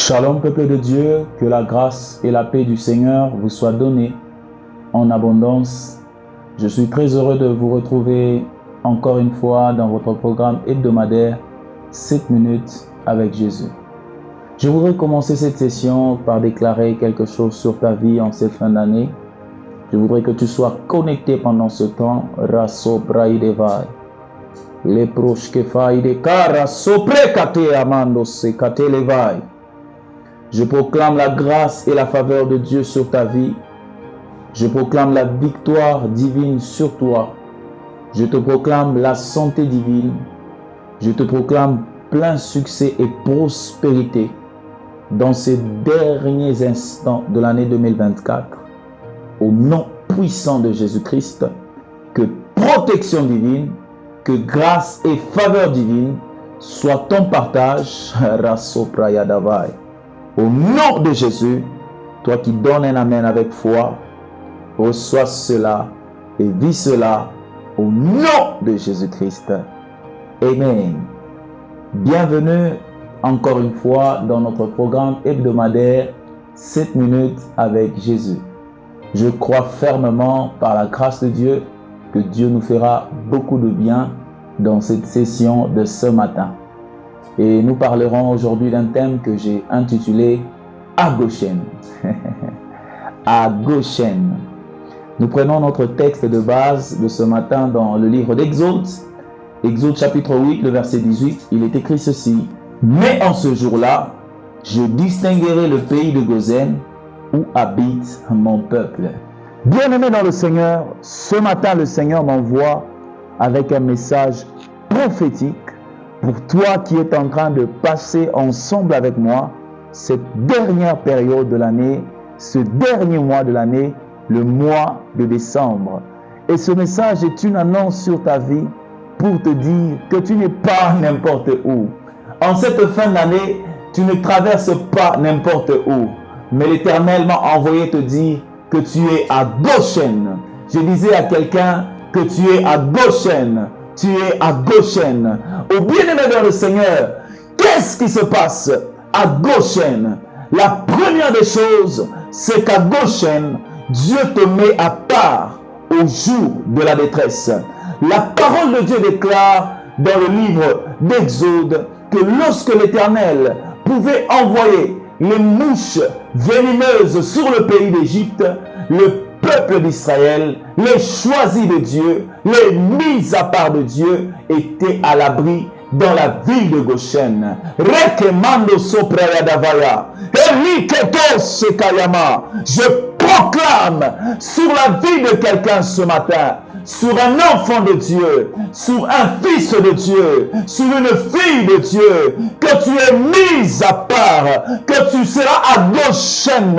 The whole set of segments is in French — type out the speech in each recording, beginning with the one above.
Shalom peuple de Dieu, que la grâce et la paix du Seigneur vous soient données en abondance. Je suis très heureux de vous retrouver encore une fois dans votre programme hebdomadaire 7 minutes avec Jésus. Je voudrais commencer cette session par déclarer quelque chose sur ta vie en cette fin d'année. Je voudrais que tu sois connecté pendant ce temps. Raso Braidevai. Les proches que faille de cara sopre kate amando se kate levai. Je proclame la grâce et la faveur de Dieu sur ta vie. Je proclame la victoire divine sur toi. Je te proclame la santé divine. Je te proclame plein succès et prospérité dans ces derniers instants de l'année 2024. Au nom puissant de Jésus-Christ, que protection divine, que grâce et faveur divine soient ton partage. Rasoprayadavai. Au nom de Jésus, toi qui donnes un amen avec foi, reçois cela et vis cela au nom de Jésus-Christ. Amen. Bienvenue encore une fois dans notre programme hebdomadaire 7 minutes avec Jésus. Je crois fermement par la grâce de Dieu que Dieu nous fera beaucoup de bien dans cette session de ce matin. Et nous parlerons aujourd'hui d'un thème que j'ai intitulé « À Goshen ». À Goshen. Nous prenons notre texte de base de ce matin dans le livre d'Exode. Exode chapitre 8, le verset 18. Il est écrit ceci. « Mais en ce jour-là, je distinguerai le pays de Goshen où habite mon peuple. » Bien-aimé dans le Seigneur, ce matin le Seigneur m'envoie avec un message prophétique pour toi qui es en train de passer ensemble avec moi cette dernière période de l'année, ce dernier mois de l'année, le mois de décembre. Et ce message est une annonce sur ta vie pour te dire que tu n'es pas n'importe où. En cette fin d'année, tu ne traverses pas n'importe où. Mais l'Éternel m'a envoyé te dire que tu es à Goshen. Je disais à quelqu'un que tu es à Goshen. Tu es à Goshen. Au bien-aimé dans le Seigneur, qu'est-ce qui se passe à Goshen? La première des choses, c'est qu'à Goshen, Dieu te met à part au jour de la détresse. La parole de Dieu déclare dans le livre d'Exode que lorsque l'Éternel pouvait envoyer les mouches venimeuses sur le pays d'Égypte, le peuple d'Israël, les choisis de Dieu, les mis à part de Dieu, étaient à l'abri dans la ville de Goshen. Rekemando soprayadavaya. Eliketo sekayama. Je proclame sur la vie de quelqu'un ce matin, sur un enfant de Dieu, sur un fils de Dieu, sur une fille de Dieu, que tu es mise à part, que tu seras à Goshen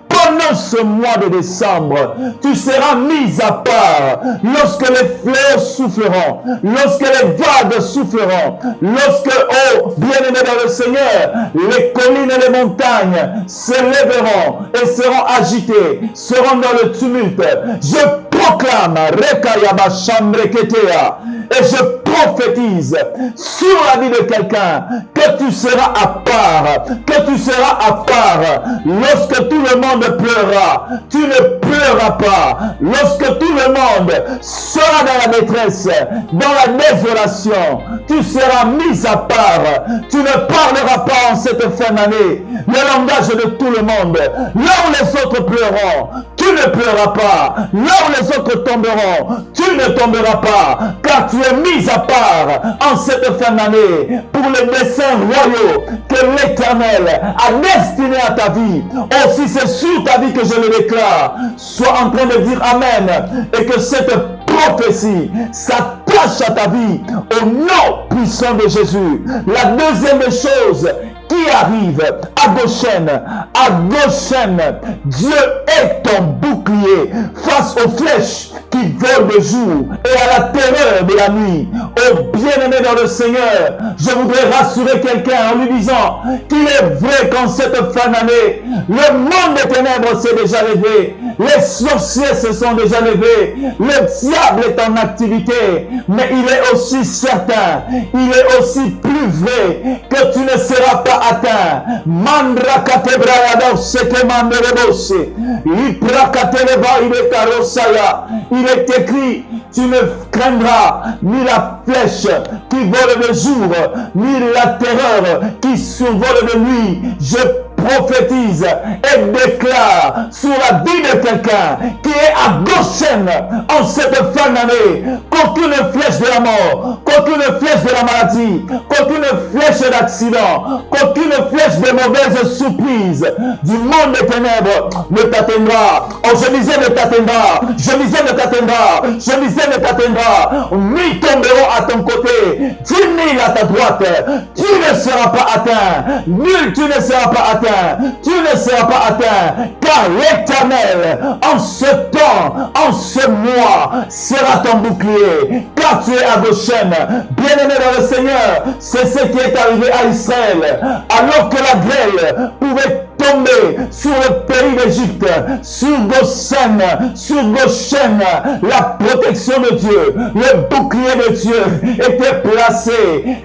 pendant ce mois de décembre. Tu seras mise à part lorsque les fleurs souffleront, lorsque les vagues souffleront, lorsque, oh, bien-aimé dans le Seigneur, les collines et les montagnes s'élèveront et seront agitées, seront dans le tumulte. Je proclame, Rekayaba Shambreketea, et je prophétise sur la vie de quelqu'un que tu seras à part, que tu seras à part. Lorsque tout le monde pleurera, tu ne pleureras pas. Lorsque tout le monde sera dans la détresse, dans la désolation, tu seras mis à part. Tu ne parleras pas en cette fin d'année le langage de tout le monde. Là où les autres pleureront, tu ne pleureras pas. Là où les autres tomberont, tu ne tomberas pas, car tu es mis à part en cette fin d'année pour les desseins royaux que l'Éternel a destinés à ta vie. Aussi c'est sur ta vie que je le déclare. Sois en train de dire Amen et que cette prophétie s'attache à ta vie au nom puissant de Jésus. La deuxième chose qui arrive à Goshen. À Goshen, Dieu est ton bouclier face aux flèches qui volent de jour et à la terreur de la nuit. Oh bien-aimé dans le Seigneur, je voudrais rassurer quelqu'un en lui disant qu'il est vrai qu'en cette fin d'année, le monde des ténèbres s'est déjà levé, les sorciers se sont déjà levés, le diable est en activité, mais il est aussi certain, il est aussi plus vrai que tu ne seras pas sera atteint. Mandra katebraya seke manderebose. Ipra kateleba ile karosaya. Il est écrit, tu ne craindras ni la flèche qui vole de jour, ni la terreur qui survole de nuit. Je prophétise et déclare sur la vie de quelqu'un qui est à Goshen en cette fin d'année qu'aucune flèche de la mort, qu'aucune flèche de la maladie, qu'aucune flèche d'accident, qu'aucune flèche de mauvaise surprise du monde des ténèbres ne t'atteindra. Oh, je disais ne t'atteindra, je disais ne t'atteindra, je disais ne t'atteindra. 1000 tomberont à ton côté, 10 000 à ta droite. Tu ne seras pas atteint, nul tu ne seras pas atteint. Tu ne seras pas atteint, car l'Éternel, en ce temps, en ce mois, sera ton bouclier, car tu es à Goshen. Bien-aimé dans le Seigneur, c'est ce qui est arrivé à Israël, alors que la grêle pouvait tomber sur le pays d'Égypte, sur Goshen, la protection de Dieu, le bouclier de Dieu était placé.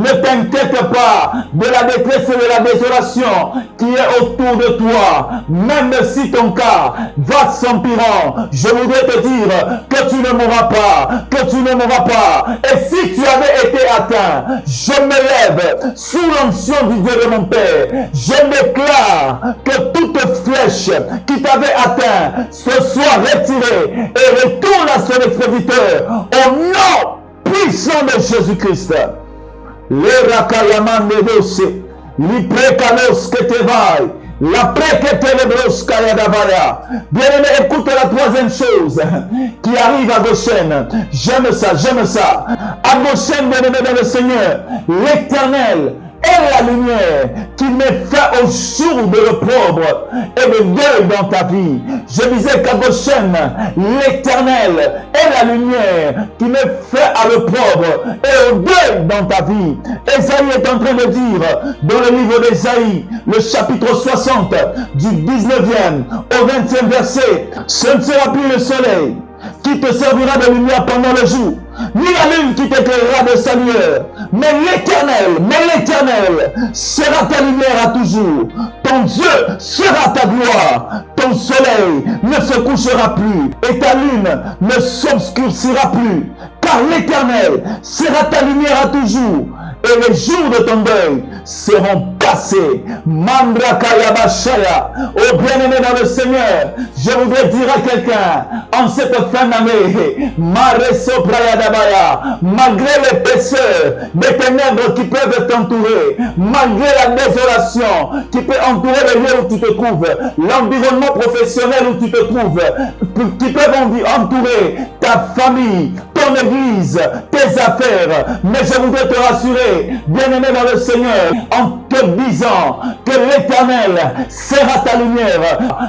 Ne t'inquiète pas de la détresse et de la désolation qui est autour de toi, même si ton cas va s'empirant. Je voudrais te dire que tu ne mourras pas, que tu ne mourras pas. Et si tu avais été atteint, je me lève sous l'onction du Dieu de mon Père. Je déclare que toute flèche qui t'avait atteint se soit retirée et retourne à son expéditeur au nom puissant de Jésus-Christ. Les rakayaman de dosse, l'iprécalos que te vaille, la préquetelebros kayadavaya. Bien-aimé, écoute la troisième chose qui arrive à Goshen. J'aime ça, j'aime ça. À Goshen, bien-aimé dans le Seigneur, l'Éternel est la lumière qui met fin au jour de l'opprobre et de deuil dans ta vie. Je disais qu'à Goshen, l'Éternel est la lumière qui met fin à l'opprobre et au deuil dans ta vie. Ésaïe est en train de dire dans le livre d'Ésaïe, le chapitre 60, du 19e au 20e verset, ce ne sera plus le soleil qui te servira de lumière pendant le jour, ni la lune qui t'éclairera de sa lueur, mais l'Éternel sera ta lumière à toujours. Ton Dieu sera ta gloire. Ton soleil ne se couchera plus et ta lune ne s'obscurcira plus, car l'Éternel sera ta lumière à toujours. Et les jours de ton deuil seront passés. Mandra Kayabashaya. Oh bien-aimé dans le Seigneur, je voudrais dire à quelqu'un en cette fin d'année, Mareso Prayadabaya, malgré l'épaisseur des ténèbres qui peuvent t'entourer, malgré la désolation qui peut entourer le lieu où tu te trouves, l'environnement professionnel où tu te trouves, qui peuvent entourer ta famille, ton église, tes affaires, mais je voudrais te rassurer, bien-aimé dans le Seigneur, en te disant que l'Éternel sera ta lumière.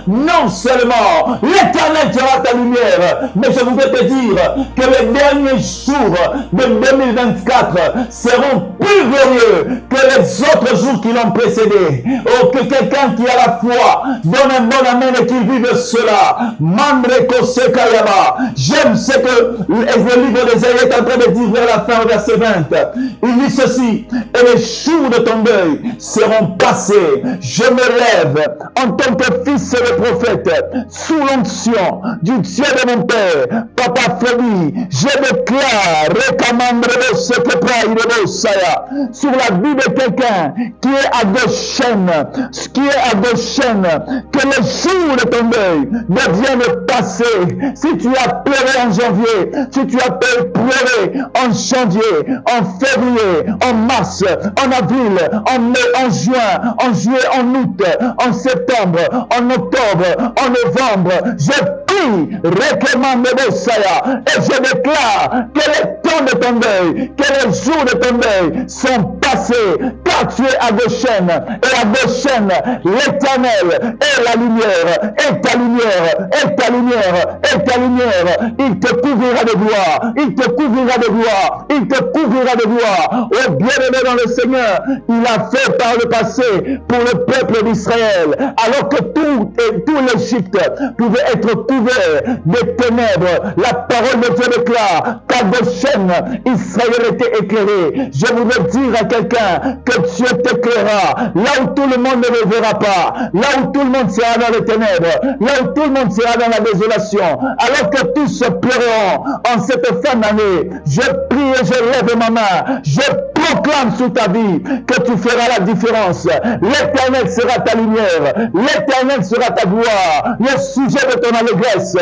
Non seulement l'Éternel sera ta lumière, mais je voudrais te dire que les derniers jours de 2024 seront plus glorieux que les autres jours qui l'ont précédé. Oh, que quelqu'un qui a la foi donne un bon amen et qu'il vive cela. Mandreko Sekayaba. J'aime ce que le livre d'Ésaïe est en train de dire vers la fin au verset 20. Il dit ceci: et les jours de ton deuil seront passés. Je me lève en tant que fils de prophète sous l'onction du Dieu de mon Père, Papa Freddy. Je déclare sur la vie de quelqu'un qui est à Goshen, que les jours de ton deuil deviennent passés. Si tu as pleuré en janvier, si tu as pleuré en janvier, en février, en mars, en avril, en mai, en juin, en août, en septembre, en octobre, en novembre, je prie, réclamant Messiah, et je déclare que les temps de ton deuil, que les jours de ton deuil sont passés, car tu es à Goshen, et à Goshen, l'Éternel est la lumière, et ta lumière, et ta lumière, et ta lumière, il te couvrira de gloire, il te couvrira de gloire, il te couvrira de gloire. Oh bien-aimé dans le Seigneur, il a fait par le passé pour le peuple d'Israël, alors que tout l'Égypte pouvait être couvert de ténèbres. La parole de Dieu déclare qu'à Goshen, même Israël était éclairé. Je voudrais dire à quelqu'un que Dieu t'éclairera là où tout le monde ne le verra pas, là où tout le monde sera dans les ténèbres, là où tout le monde sera dans la désolation, alors que tous se pleureront en cette fin d'année. Je prie et je lève ma main, je proclame sur ta vie que tu feras la différence. L'Éternel sera ta lumière, l'Éternel sera ta gloire, le sujet de ton allégresse.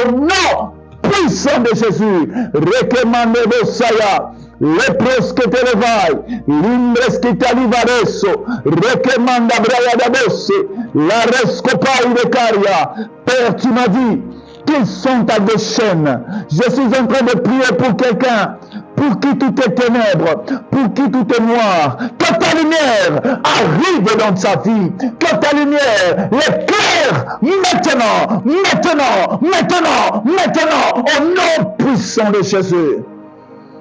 Au nom puissant de Jésus, recommande Bosaya, lepros que te levai, limbres que te alivareso, recommande Braya da Bosse, la rescopai de Caria. Père, tu m'as dit qu'ils sont à des chaînes. Je suis en train de prier pour quelqu'un pour qui tout est ténèbres, pour qui tout est noir. Que ta lumière arrive dans sa vie, que ta lumière l'éclaire maintenant, maintenant, maintenant, maintenant, au nom puissant de Jésus.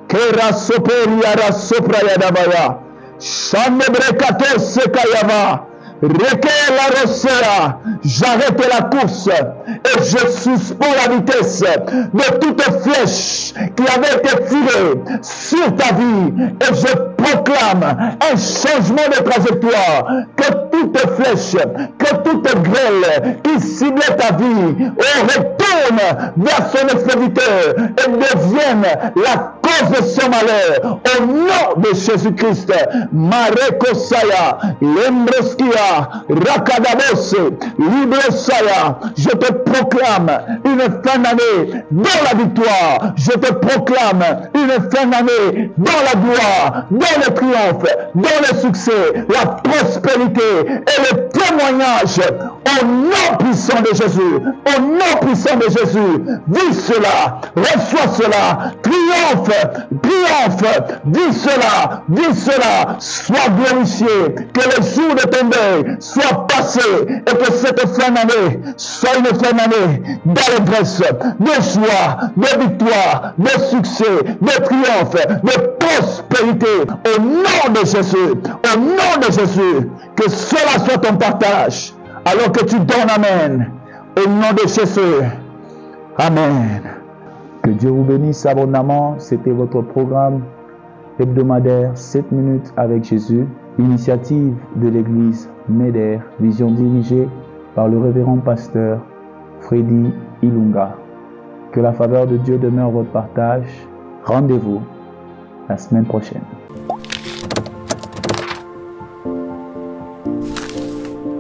Kera soperia ra sopraya dabaya, shanebrekato sekayava. Reke la rosea, j'arrête la course et je suspends la vitesse de toute flèche qui avait été tirée sur ta vie et je proclame un changement de trajectoire, que toute flèche, que toute grêle qui ciblait ta vie retourne vers son expéditeur et devienne la cause de son malheur au nom de Jésus-Christ. Marekosaya, Lembroskia, Rakadabose, Librosaya, je te proclame une fin d'année dans la victoire, je te proclame une fin d'année dans la gloire, dans le triomphe, dans le succès, la prospérité et le témoignage au nom puissant de Jésus, au nom puissant de Jésus. Vis cela, reçois cela, triomphe, triomphe, vis cela, sois glorifié, que le jour de ton deuil soit passé et que cette fin d'année soit une fin d'année d'allégresse, de joie, de victoire, de succès, de triomphe, de prospérité au nom de Jésus, au nom de Jésus, que cela soit ton partage alors que tu donnes amen au nom de Jésus. Amen. Que Dieu vous bénisse abondamment. C'était votre programme hebdomadaire 7 minutes avec Jésus, initiative de l'église Méder, vision dirigée par le révérend pasteur Freddy Ilunga. Que la faveur de Dieu demeure votre partage. Rendez-vous la semaine prochaine.